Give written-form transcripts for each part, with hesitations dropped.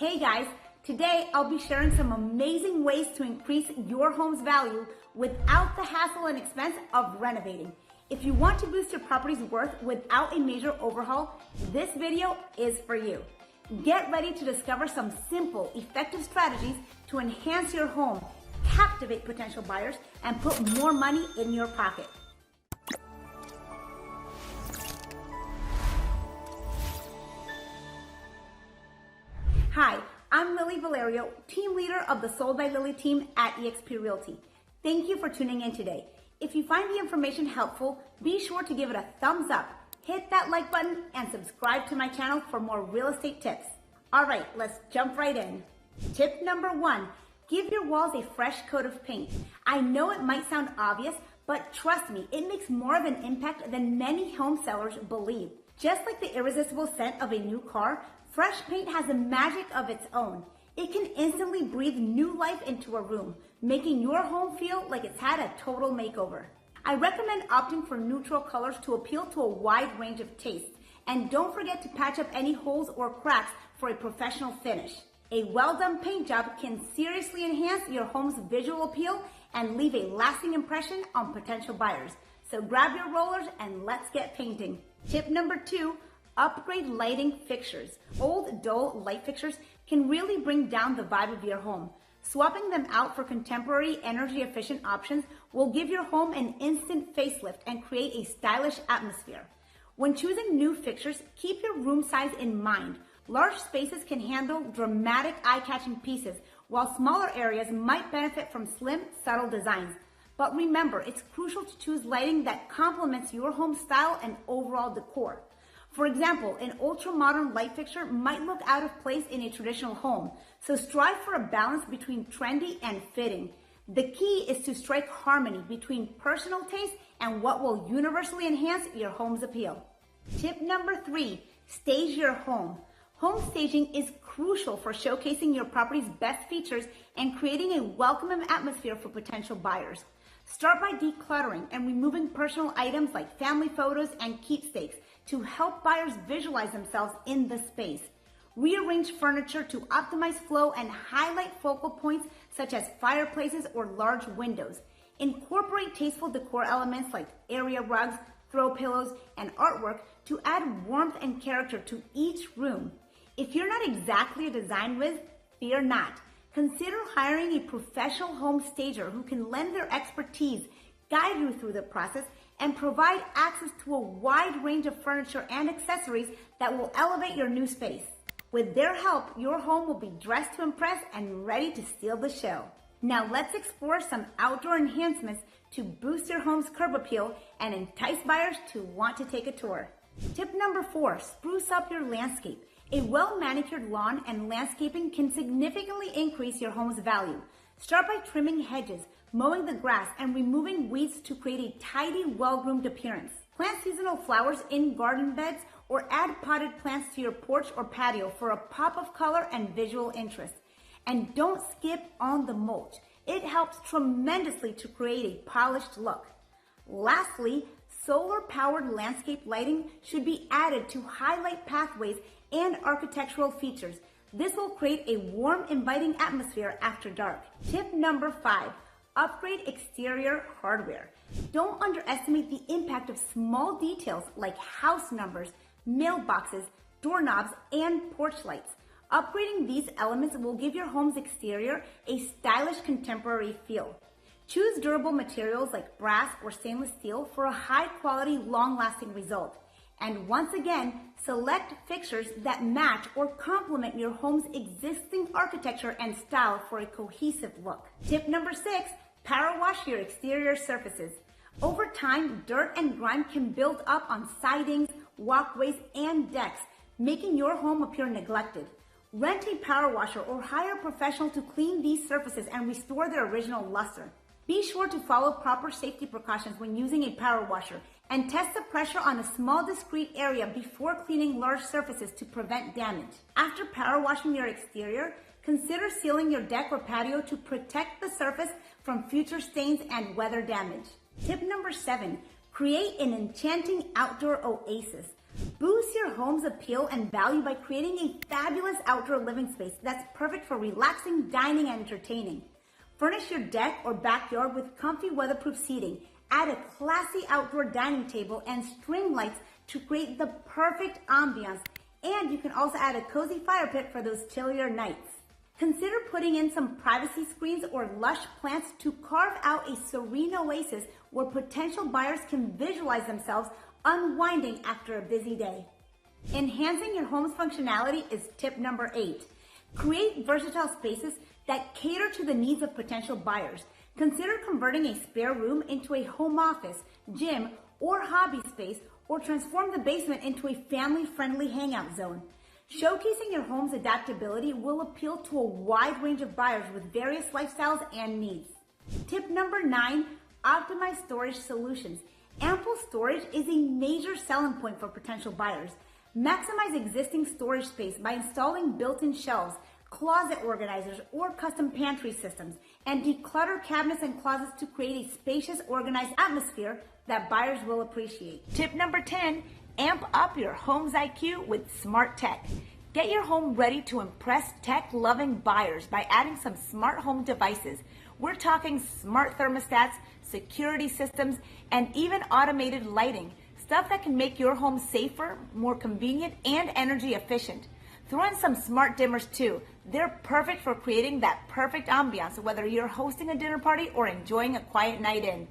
Hey guys, today I'll be sharing some amazing ways to increase your home's value without the hassle and expense of renovating. If you want to boost your property's worth without a major overhaul, this video is for you. Get ready to discover some simple, effective strategies to enhance your home, captivate potential buyers, and put more money in your pocket. Hi, I'm Lily Vallario, team leader of the Sold by Lily team at eXp Realty. Thank you for tuning in today. If you find the information helpful, be sure to give it a thumbs up, hit that like button, and subscribe to my channel for more real estate tips. All right, let's jump right in. Tip number 1, give your walls a fresh coat of paint. I know it might sound obvious, but trust me, it makes more of an impact than many home sellers believe. Just like the irresistible scent of a new car, fresh paint has a magic of its own. It can instantly breathe new life into a room, making your home feel like it's had a total makeover. I recommend opting for neutral colors to appeal to a wide range of tastes. And don't forget to patch up any holes or cracks for a professional finish. A well-done paint job can seriously enhance your home's visual appeal and leave a lasting impression on potential buyers. So grab your rollers and let's get painting. Tip number 2, upgrade lighting fixtures. Old, dull light fixtures can really bring down the vibe of your home. Swapping them out for contemporary, energy-efficient options will give your home an instant facelift and create a stylish atmosphere. When choosing new fixtures, keep your room size in mind. Large spaces can handle dramatic, eye-catching pieces, while smaller areas might benefit from slim, subtle designs. But remember, it's crucial to choose lighting that complements your home style and overall decor. For example, an ultra-modern light fixture might look out of place in a traditional home, so strive for a balance between trendy and fitting. The key is to strike harmony between personal taste and what will universally enhance your home's appeal. Tip number 3, stage your home. Home staging is crucial for showcasing your property's best features and creating a welcoming atmosphere for potential buyers. Start by decluttering and removing personal items like family photos and keepsakes to help buyers visualize themselves in the space. Rearrange furniture to optimize flow and highlight focal points such as fireplaces or large windows. Incorporate tasteful decor elements like area rugs, throw pillows, and artwork to add warmth and character to each room. If you're not exactly a design whiz, fear not. Consider hiring a professional home stager who can lend their expertise, guide you through the process, and provide access to a wide range of furniture and accessories that will elevate your new space. With their help, your home will be dressed to impress and ready to steal the show. Now let's explore some outdoor enhancements to boost your home's curb appeal and entice buyers to want to take a tour. Tip number 4, spruce up your landscape. A well-manicured lawn and landscaping can significantly increase your home's value. Start by trimming hedges, mowing the grass, and removing weeds to create a tidy, well-groomed appearance. Plant seasonal flowers in garden beds or add potted plants to your porch or patio for a pop of color and visual interest. And don't skip on the mulch. It helps tremendously to create a polished look. Lastly, solar-powered landscape lighting should be added to highlight pathways and architectural features. This will create a warm, inviting atmosphere after dark. Tip number 5, upgrade exterior hardware. Don't underestimate the impact of small details like house numbers, mailboxes, doorknobs, and porch lights. Upgrading these elements will give your home's exterior a stylish contemporary feel. Choose durable materials like brass or stainless steel for a high-quality, long-lasting result. And once again, select fixtures that match or complement your home's existing architecture and style for a cohesive look. Tip number 6, power wash your exterior surfaces. Over time, dirt and grime can build up on sidings, walkways, and decks, making your home appear neglected. Rent a power washer or hire a professional to clean these surfaces and restore their original luster. Be sure to follow proper safety precautions when using a power washer and test the pressure on a small discrete area before cleaning large surfaces to prevent damage. After power washing your exterior, consider sealing your deck or patio to protect the surface from future stains and weather damage. Tip number 7, create an enchanting outdoor oasis. Boost your home's appeal and value by creating a fabulous outdoor living space that's perfect for relaxing, dining, and entertaining. Furnish your deck or backyard with comfy weatherproof seating. Add a classy outdoor dining table and string lights to create the perfect ambiance. And you can also add a cozy fire pit for those chillier nights. Consider putting in some privacy screens or lush plants to carve out a serene oasis where potential buyers can visualize themselves unwinding after a busy day. Enhancing your home's functionality is tip number 8. Create versatile spaces that cater to the needs of potential buyers. Consider converting a spare room into a home office, gym, or hobby space, or transform the basement into a family-friendly hangout zone. Showcasing your home's adaptability will appeal to a wide range of buyers with various lifestyles and needs. Tip number 9, optimize storage solutions. Ample storage is a major selling point for potential buyers. Maximize existing storage space by installing built-in shelves, closet organizers, or custom pantry systems, and declutter cabinets and closets to create a spacious, organized atmosphere that buyers will appreciate. Tip number 10, amp up your home's IQ with smart tech. Get your home ready to impress tech-loving buyers by adding some smart home devices. We're talking smart thermostats, security systems, and even automated lighting. Stuff that can make your home safer, more convenient, and energy efficient. Throw in some smart dimmers too. They're perfect for creating that perfect ambiance, whether you're hosting a dinner party or enjoying a quiet night in.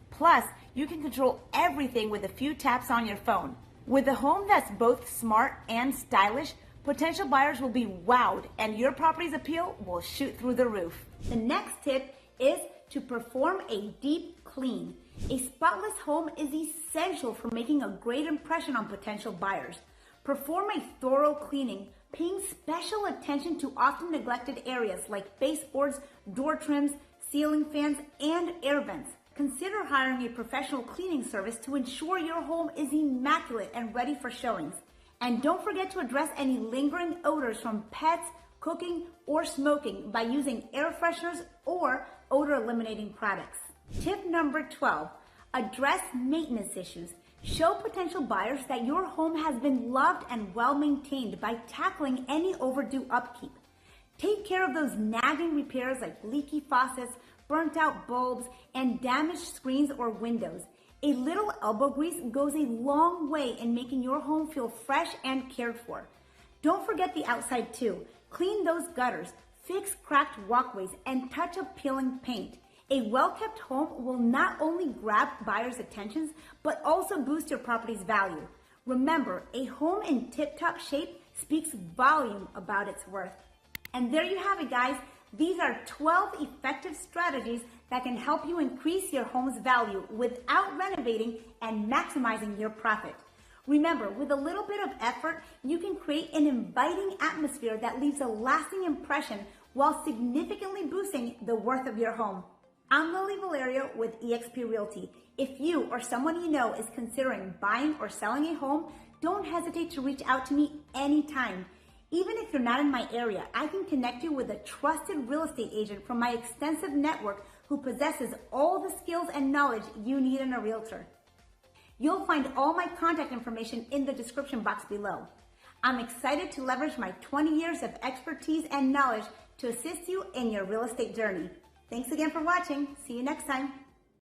Plus, you can control everything with a few taps on your phone. With a home that's both smart and stylish, potential buyers will be wowed and your property's appeal will shoot through the roof. The next tip is to perform a deep clean. A spotless home is essential for making a great impression on potential buyers. Perform a thorough cleaning, paying special attention to often neglected areas like baseboards, door trims, ceiling fans, and air vents. Consider hiring a professional cleaning service to ensure your home is immaculate and ready for showings. And don't forget to address any lingering odors from pets, cooking, or smoking by using air fresheners or odor eliminating products. Tip number 12, address maintenance issues. Show potential buyers that your home has been loved and well maintained by tackling any overdue upkeep. Take care of those nagging repairs like leaky faucets, burnt out bulbs, and damaged screens or windows. A little elbow grease goes a long way in making your home feel fresh and cared for. Don't forget the outside too. Clean those gutters, fix cracked walkways, and touch up peeling paint. A well-kept home will not only grab buyers' attentions, but also boost your property's value. Remember, a home in tip-top shape speaks volume about its worth. And there you have it, guys. These are 12 effective strategies that can help you increase your home's value without renovating and maximizing your profit. Remember, with a little bit of effort, you can create an inviting atmosphere that leaves a lasting impression while significantly boosting the worth of your home. I'm Lily Vallario with eXp Realty. If you or someone you know is considering buying or selling a home, don't hesitate to reach out to me anytime. Even if you're not in my area, I can connect you with a trusted real estate agent from my extensive network who possesses all the skills and knowledge you need in a realtor. You'll find all my contact information in the description box below. I'm excited to leverage my 20 years of expertise and knowledge to assist you in your real estate journey. Thanks again for watching. See you next time.